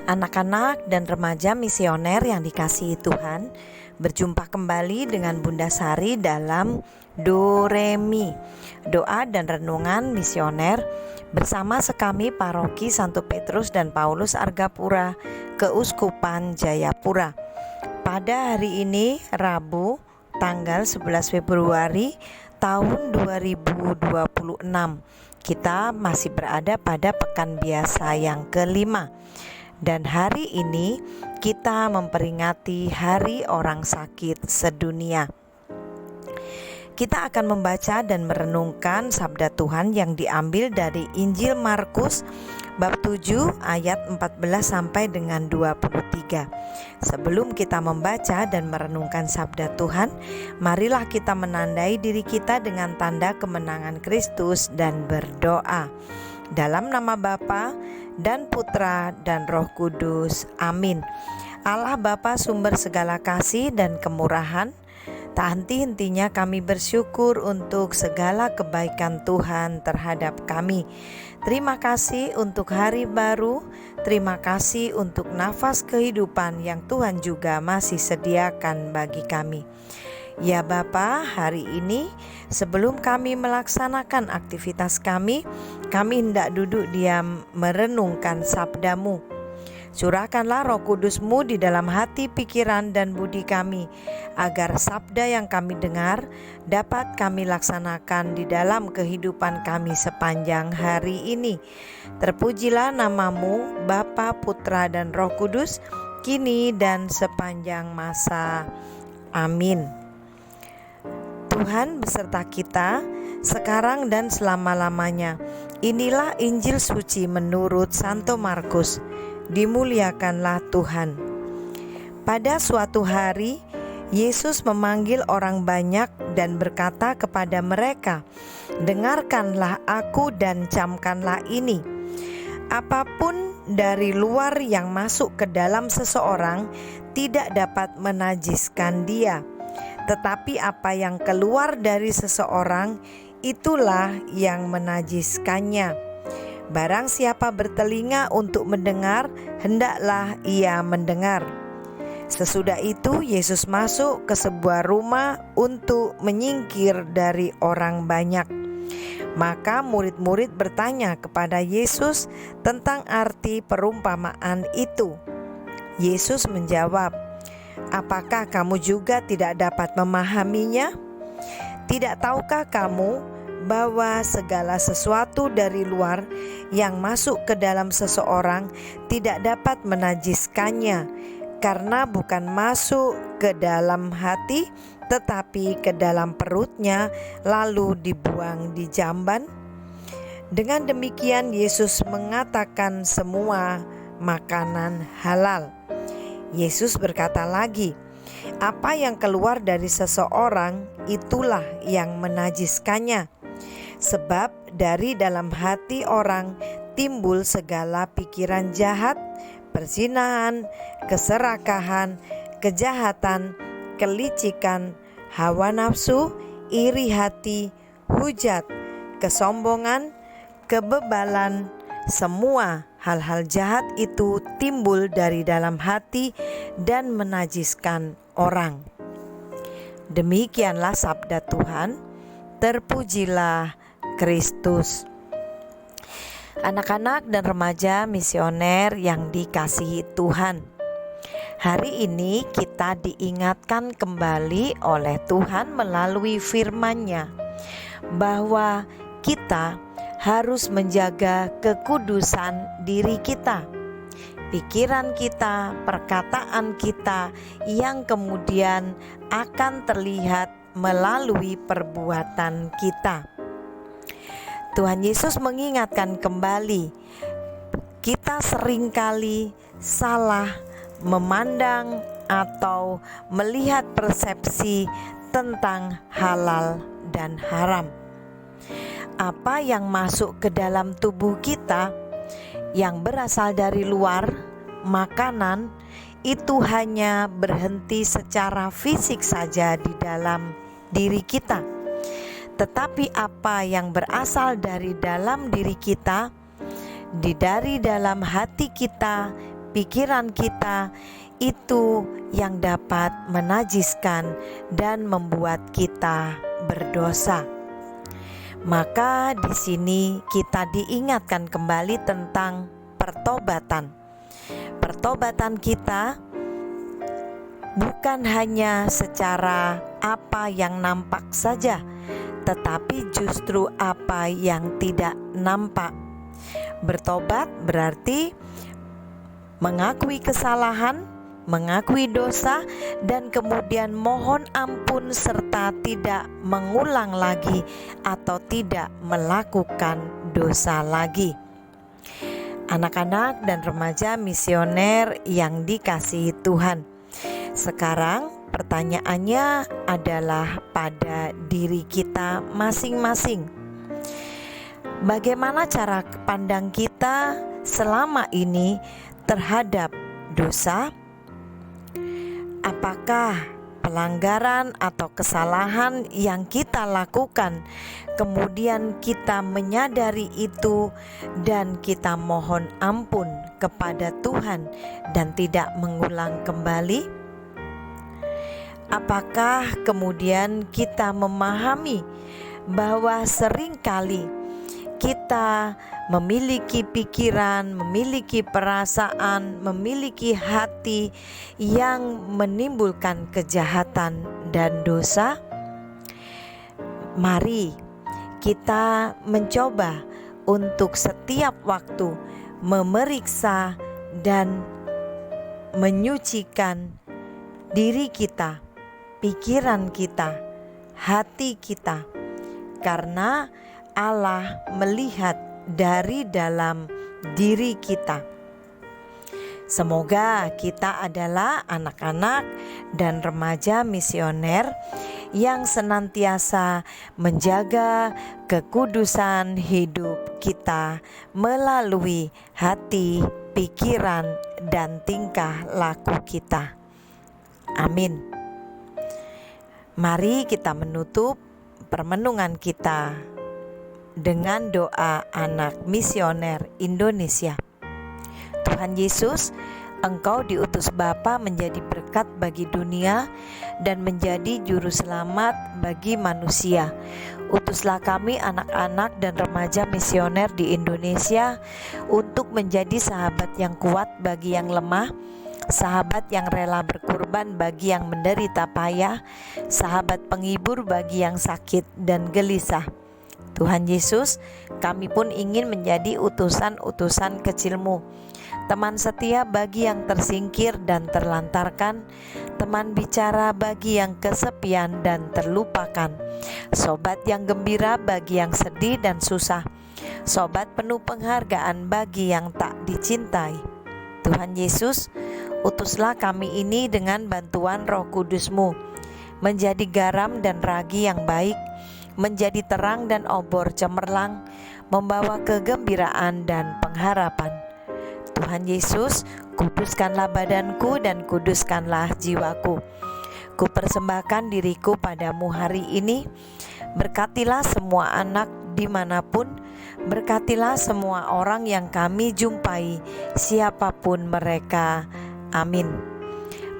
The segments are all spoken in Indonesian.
Anak-anak dan remaja misioner yang dikasihi Tuhan, berjumpa kembali dengan Bunda Sari dalam Do Re Mi, doa dan renungan misioner bersama sekami Paroki Santo Petrus dan Paulus Argapura, Keuskupan Jayapura. Pada hari ini, Rabu, tanggal 11 Februari tahun 2026, kita masih berada pada pekan biasa yang kelima. Dan hari ini kita memperingati Hari Orang Sakit Sedunia. Kita akan membaca dan merenungkan sabda Tuhan yang diambil dari Injil Markus bab 7 ayat 14 sampai dengan 23. Sebelum kita membaca dan merenungkan sabda Tuhan, marilah kita menandai diri kita dengan tanda kemenangan Kristus dan berdoa. Dalam nama Bapa dan Putra dan Roh Kudus. Amin. Allah Bapa sumber segala kasih dan kemurahan, tak henti-hentinya kami bersyukur untuk segala kebaikan Tuhan terhadap kami. Terima kasih untuk hari baru, terima kasih untuk nafas kehidupan yang Tuhan juga masih sediakan bagi kami. Ya Bapa, hari ini sebelum kami melaksanakan aktivitas kami hendak duduk diam merenungkan sabda-Mu. Curahkanlah Roh Kudus-Mu di dalam hati, pikiran, dan budi kami, agar sabda yang kami dengar dapat kami laksanakan di dalam kehidupan kami sepanjang hari ini. Terpujilah nama-Mu, Bapa, Putra, dan Roh Kudus, kini dan sepanjang masa. Amin. Tuhan beserta kita, sekarang dan selama-lamanya. Inilah Injil suci menurut Santo Markus. Dimuliakanlah Tuhan. Pada suatu hari, Yesus memanggil orang banyak dan berkata kepada mereka, "Dengarkanlah aku dan camkanlah ini. Apapun dari luar yang masuk ke dalam seseorang tidak dapat menajiskan dia. Tetapi apa yang keluar dari seseorang, itulah yang menajiskannya. Barang siapa bertelinga untuk mendengar, hendaklah ia mendengar." Sesudah itu Yesus masuk ke sebuah rumah untuk menyingkir dari orang banyak. Maka murid-murid bertanya kepada Yesus tentang arti perumpamaan itu. Yesus menjawab, "Apakah kamu juga tidak dapat memahaminya? Tidak tahukah kamu bahwa segala sesuatu dari luar yang masuk ke dalam seseorang tidak dapat menajiskannya, karena bukan masuk ke dalam hati, tetapi ke dalam perutnya, lalu dibuang di jamban?" Dengan demikian Yesus mengatakan semua makanan halal. Yesus berkata lagi, "Apa yang keluar dari seseorang, itulah yang menajiskannya. Sebab dari dalam hati orang timbul segala pikiran jahat, perzinahan, keserakahan, kejahatan, kelicikan, hawa nafsu, iri hati, hujat, kesombongan, kebebalan. Semua hal-hal jahat itu timbul dari dalam hati dan menajiskan orang." Demikianlah sabda Tuhan. Terpujilah Kristus. Anak-anak dan remaja misioner yang dikasihi Tuhan, hari ini kita diingatkan kembali oleh Tuhan melalui firman-Nya bahwa kita harus menjaga kekudusan diri kita, pikiran kita, perkataan kita yang kemudian akan terlihat melalui perbuatan kita. Tuhan Yesus mengingatkan kembali, kita seringkali salah memandang atau melihat persepsi tentang halal dan haram. Apa yang masuk ke dalam tubuh kita yang berasal dari luar, makanan, itu hanya berhenti secara fisik saja di dalam diri kita. Tetapi apa yang berasal dari dalam diri kita, dari dalam hati kita, pikiran kita itu yang dapat menajiskan dan membuat kita berdosa. Maka di sini kita diingatkan kembali tentang pertobatan. Pertobatan kita bukan hanya secara apa yang nampak saja, tetapi justru apa yang tidak nampak. Bertobat berarti mengakui kesalahan, mengakui dosa, dan kemudian mohon ampun serta tidak mengulang lagi atau tidak melakukan dosa lagi. Anak-anak dan remaja misioner yang dikasihi Tuhan, sekarang pertanyaannya adalah pada diri kita masing-masing. Bagaimana cara pandang kita selama ini terhadap dosa? Apakah pelanggaran atau kesalahan yang kita lakukan, kemudian kita menyadari itu dan kita mohon ampun kepada Tuhan dan tidak mengulang kembali? Apakah kemudian kita memahami bahwa seringkali kita memiliki pikiran, memiliki perasaan, memiliki hati yang menimbulkan kejahatan dan dosa? Mari kita mencoba untuk setiap waktu memeriksa dan menyucikan diri kita, pikiran kita, hati kita, karena Allah melihat dari dalam diri kita. Semoga kita adalah anak-anak dan remaja misioner yang senantiasa menjaga kekudusan hidup kita melalui hati, pikiran, dan tingkah laku kita. Amin. Mari kita menutup permenungan kita dengan doa anak misioner Indonesia. Tuhan Yesus, Engkau diutus Bapa menjadi berkat bagi dunia dan menjadi juru selamat bagi manusia. Utuslah kami anak-anak dan remaja misioner di Indonesia untuk menjadi sahabat yang kuat bagi yang lemah, sahabat yang rela berkorban bagi yang menderita payah, sahabat penghibur bagi yang sakit dan gelisah. Tuhan Yesus, kami pun ingin menjadi utusan-utusan kecil-Mu, teman setia bagi yang tersingkir dan terlantarkan, teman bicara bagi yang kesepian dan terlupakan, sobat yang gembira bagi yang sedih dan susah, sobat penuh penghargaan bagi yang tak dicintai. Tuhan Yesus, utuslah kami ini dengan bantuan Roh Kudus-Mu, menjadi garam dan ragi yang baik, menjadi terang dan obor cemerlang, membawa kegembiraan dan pengharapan. Tuhan Yesus, kuduskanlah badanku dan kuduskanlah jiwaku. Kupersembahkan diriku padamu hari ini. Berkatilah semua anak dimanapun, berkatilah semua orang yang kami jumpai, siapapun mereka. Amin.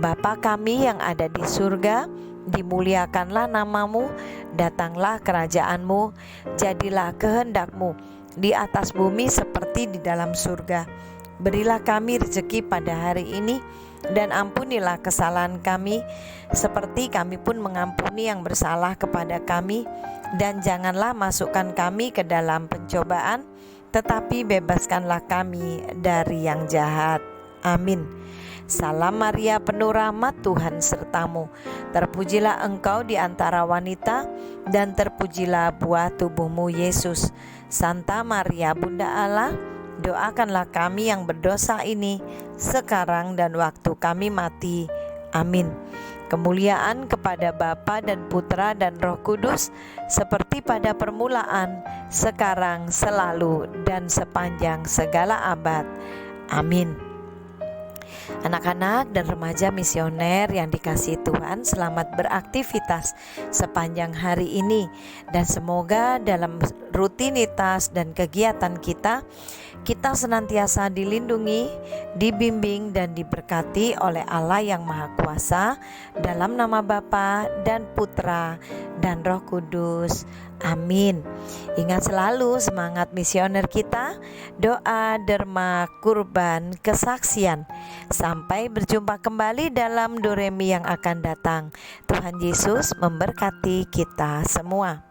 Bapa kami yang ada di surga, dimuliakanlah namamu, datanglah kerajaanmu, jadilah kehendakmu di atas bumi seperti di dalam surga. Berilah kami rezeki pada hari ini, dan ampunilah kesalahan kami, seperti kami pun mengampuni yang bersalah kepada kami. Dan janganlah masukkan kami ke dalam pencobaan, tetapi bebaskanlah kami dari yang jahat. Amin. Salam Maria, penuh rahmat, Tuhan sertamu. Terpujilah engkau di antara wanita, dan terpujilah buah tubuhmu Yesus. Santa Maria, Bunda Allah, doakanlah kami yang berdosa ini, sekarang dan waktu kami mati. Amin. Kemuliaan kepada Bapa dan Putra dan Roh Kudus, seperti pada permulaan, sekarang, selalu, dan sepanjang segala abad. Amin. Anak-anak dan remaja misioner yang dikasihi Tuhan, selamat beraktivitas sepanjang hari ini, dan semoga dalam rutinitas dan kegiatan kita kita senantiasa dilindungi, dibimbing, dan diberkati oleh Allah yang Maha Kuasa, dalam nama Bapa dan Putra dan Roh Kudus. Amin. Ingat selalu semangat misioner kita, doa, derma, kurban, kesaksian. Sampai berjumpa kembali dalam Doremi yang akan datang. Tuhan Yesus memberkati kita semua.